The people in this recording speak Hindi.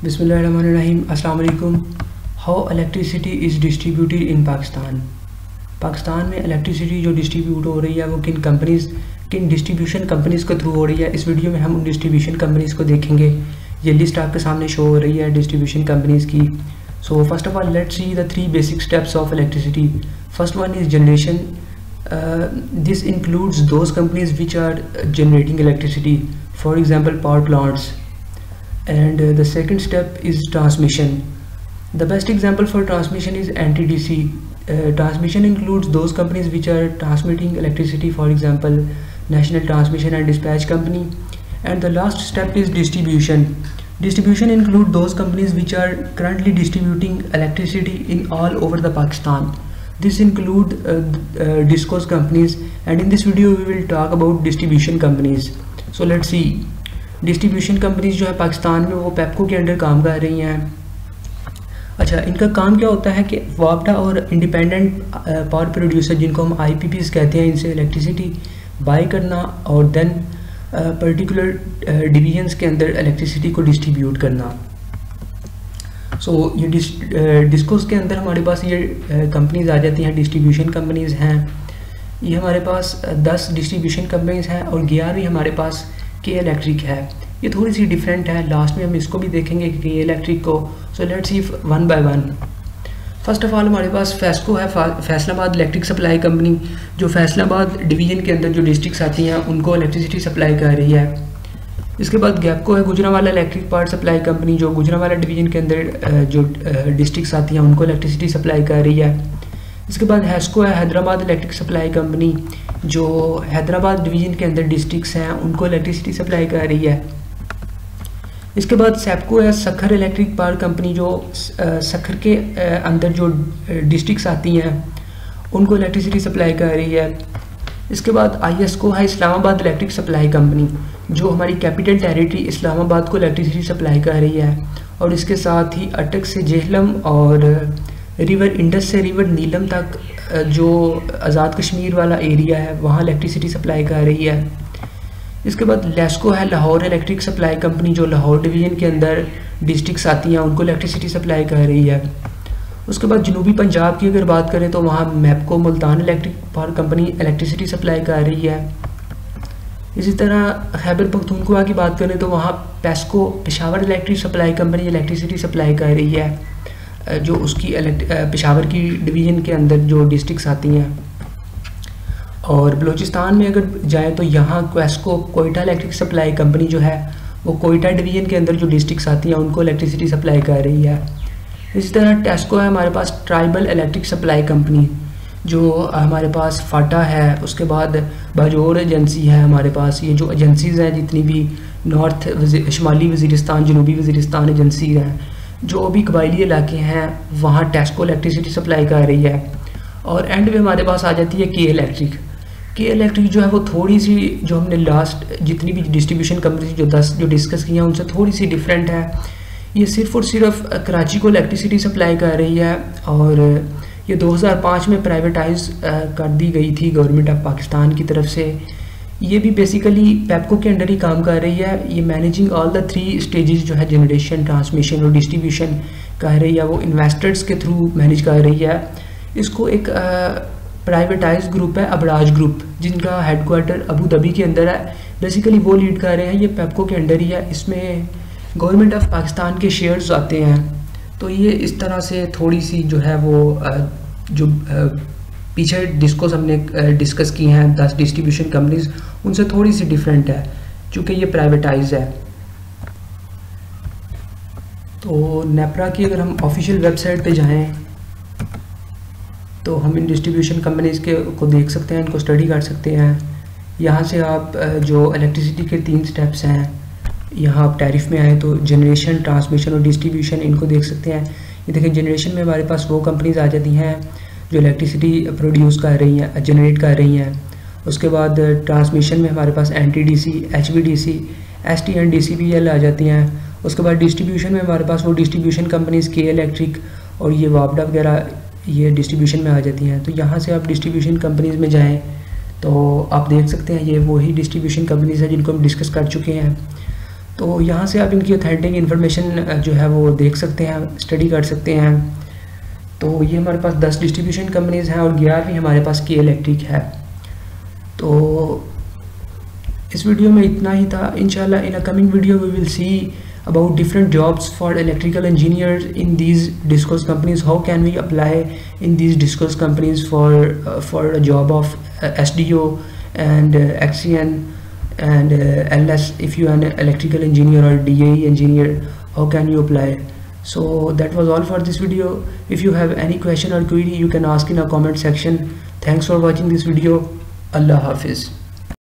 बिस्मिल्लाहिर्रहमानिर्रहीम। अस्सलाम वालेकुम। How electricity is distributed in Pakistan. Pakistan में इलेक्ट्रिसिटी जो डिस्ट्रीब्यूट हो रही है वो किन डिस्ट्रीब्यूशन कंपनीज़ के थ्रू हो रही है। इस वीडियो में हम उन डिस्ट्रीब्यूशन कंपनीज़ को देखेंगे। ये लिस्ट आपके सामने शो हो रही है डिस्ट्रीब्यूशन कंपनीज़ की। So first of all let's see the 3 basic steps of electricity. First one is generation. This includes those companies which are generating electricity, for example power plants. And the second step is transmission. The best example for transmission is NTDC. Transmission includes those companies which are transmitting electricity, for example National Transmission and Dispatch Company. And the last step is distribution. Distribution includes those companies which are currently distributing electricity in all over the Pakistan. This include discos companies, and in this video we will talk about distribution companies. So let's see. Distribution companies जो है पाकिस्तान में वो पेप्को के अंडर काम कर रही हैं। अच्छा, इनका काम क्या होता है कि वापडा और इंडिपेंडेंट पावर प्रोड्यूसर जिनको हम IPPs कहते हैं, इनसे इलेक्ट्रिसिटी बाई करना और देन पर्टिकुलर डिवीजन्स के अंदर इलेक्ट्रिसिटी को डिस्ट्रीब्यूट करना। सो ये डिस्कोस के अंदर हमारे पास ये कंपनीज आ जाती हैं, डिस्ट्रीब्यूशन कंपनीज हैं। ये हमारे पास 10 डिस्ट्रीब्यूशन कंपनीज हैं और 11वीं हमारे पास के इलेक्ट्रिक है। ये थोड़ी सी डिफरेंट है, लास्ट में हम इसको भी देखेंगे कि ये इलेक्ट्रिक को। So let's see one by one. First of all हमारे पास फेस्को है, फैसलाबाद इलेक्ट्रिक सप्लाई कंपनी, जो फैसलाबाद डिवीज़न के अंदर जो डिस्ट्रिक्ट्स आती हैं उनको इलेक्ट्रिसिटी सप्लाई कर रही है। इसके बाद गैपको है, Gujranwala electric power supply company, जो गुजरांवाला डिवीज़न के अंदर जो डिस्ट्रिक्ट्स आती हैं उनको इलेक्ट्रिसिटी सप्लाई कर रही है। इसके बाद हैस्को है, हैदराबाद इलेक्ट्रिक सप्लाई कंपनी, जो हैदराबाद डिवीज़न के अंदर डिस्ट्रिक्ट्स हैं उनको इलेक्ट्रिसिटी सप्लाई कर रही है। इसके बाद सेप्को है, सखर इलेक्ट्रिक पावर कंपनी, जो सखर के अंदर जो डिस्ट्रिक्ट्स आती हैं उनको इलेक्ट्रिसिटी सप्लाई कर रही है। इसके बाद ISCO है, इस्लामाबाद इलेक्ट्रिक सप्लाई कंपनी, जो हमारी कैपिटल टेरिटरी इस्लामाबाद को इलेक्ट्रिसिटी सप्लाई कर रही है। और इसके साथ ही अटक से जेहलम और रिवर इंडस से रिवर नीलम तक जो आज़ाद कश्मीर वाला एरिया है वहाँ इलेक्ट्रिसिटी सप्लाई कर रही है। इसके बाद लेस्को है, लाहौर इलेक्ट्रिक सप्लाई कंपनी, जो लाहौर डिवीज़न के अंदर डिस्ट्रिक्ट्स आती हैं उनको इलेक्ट्रिसिटी सप्लाई कर रही है। उसके बाद जनूबी पंजाब की अगर बात करें तो वहाँ MEPCO Multan electric power company electricity supply कर रही है। इसी तरह खैबर पख्तूनख्वा की बात करें तो वहाँ PESCO Peshawar electric supply company electricity supply कर रही है, जो उसकी पेशावर की डिवीज़न के अंदर जो डिस्ट्रिक्ट्स आती हैं। और बलूचिस्तान में अगर जाए तो यहाँ क्वेस्को कोयटा इलेक्ट्रिक सप्लाई कंपनी जो है वो कोयटा डिवीज़न के अंदर जो डिस्ट्रिक्ट्स आती हैं उनको इलेक्ट्रिसिटी सप्लाई कर रही है। इसी तरह टेस्को है हमारे पास, ट्राइबल इलेक्ट्रिक सप्लाई कंपनी, जो हमारे पास फाटा है। उसके बाद बाजोर एजेंसी है हमारे पास। ये जो एजेंसीज़ हैं जितनी भी नॉर्थ शुमाली वज़ीरिस्तान, जनूबी वज़ीरिस्तान एजेंसी हैं, जो भी कबायली इलाके हैं वहाँ टेस्को इलेक्ट्रिसिटी सप्लाई कर रही है। और एंड में हमारे पास आ जाती है के इलेक्ट्रिक जो है वो थोड़ी सी, जो हमने लास्ट जितनी भी डिस्ट्रीब्यूशन कंपनी जो 10 जो डिस्कस की हैं उनसे थोड़ी सी डिफरेंट है। ये सिर्फ़ और सिर्फ कराची को इलेक्ट्रिसिटी सप्लाई कर रही है और ये 2005 में प्राइवेटाइज कर दी गई थी गवर्नमेंट ऑफ पाकिस्तान की तरफ से। ये भी बेसिकली पेप्को के अंडर ही काम कर रही है। ये मैनेजिंग ऑल द 3 स्टेजेस जो है जनरेशन, ट्रांसमिशन और डिस्ट्रीब्यूशन कर रही है, वो इन्वेस्टर्स के थ्रू मैनेज कर रही है। इसको एक प्राइवेटाइज ग्रुप है, अबराज ग्रुप, जिनका हेडक्वार्टर अबू धाबी के अंदर है। बेसिकली वो लीड कर रहे हैं, ये पेप्को के अंडर ही है। इसमें गवर्नमेंट ऑफ पाकिस्तान के शेयर्स आते हैं। तो ये इस तरह से थोड़ी सी जो है वो जो पीछे डिस्कोस हमने डिस्कस की हैं 10 डिस्ट्रीब्यूशन कंपनीज, उनसे थोड़ी सी डिफरेंट है चूँकि ये प्राइवेटाइज है। तो नेपरा की अगर हम ऑफिशियल वेबसाइट पे जाएं तो हम इन डिस्ट्रीब्यूशन कंपनीज़ को देख सकते हैं, इनको स्टडी कर सकते हैं। यहाँ से आप जो इलेक्ट्रिसिटी के 3 स्टेप्स हैं, यहाँ आप टैरिफ में आए तो जनरेशन, ट्रांसमिशन और डिस्ट्रीब्यूशन इनको देख सकते हैं। ये देखिए जनरेशन में हमारे पास वो कंपनीज आ जाती हैं जो इलेक्ट्रिसिटी प्रोड्यूस कर रही हैं, जनरेट कर रही हैं। उसके बाद ट्रांसमिशन में हमारे पास NTDC, HVDC, ST and DCPL आ जाती हैं। उसके बाद डिस्ट्रीब्यूशन में हमारे पास वो डिस्ट्रीब्यूशन कंपनीज के इलेक्ट्रिक और ये वापडा वगैरह ये डिस्ट्रीब्यूशन में आ जाती हैं। तो यहाँ से आप डिस्ट्रीब्यूशन कंपनीज में जाएँ तो आप देख सकते हैं ये वही डिस्ट्रीब्यूशन कंपनीज हैं जिनको हम डिस्कस कर चुके हैं। तो यहाँ से आप इनकी ऑथेंटिक इन्फॉर्मेशन जो है वो देख सकते हैं, स्टडी कर सकते हैं। तो ये हमारे पास 10 डिस्ट्रीब्यूशन कंपनीज़ हैं और 11वीं हमारे पास के इलेक्ट्रिक है। तो इस वीडियो में इतना ही था। इंशाल्लाह in a coming video we will see about different jobs for electrical engineers in these disclosed companies. How can we apply in these disclosed companies for a job of SDO and XCN and LS? If you are an electrical engineer or DAE engineer, how can you apply? So that was all for this video. If you have any question or query, you can ask in a comment section. Thanks for watching this video. Allah Hafiz.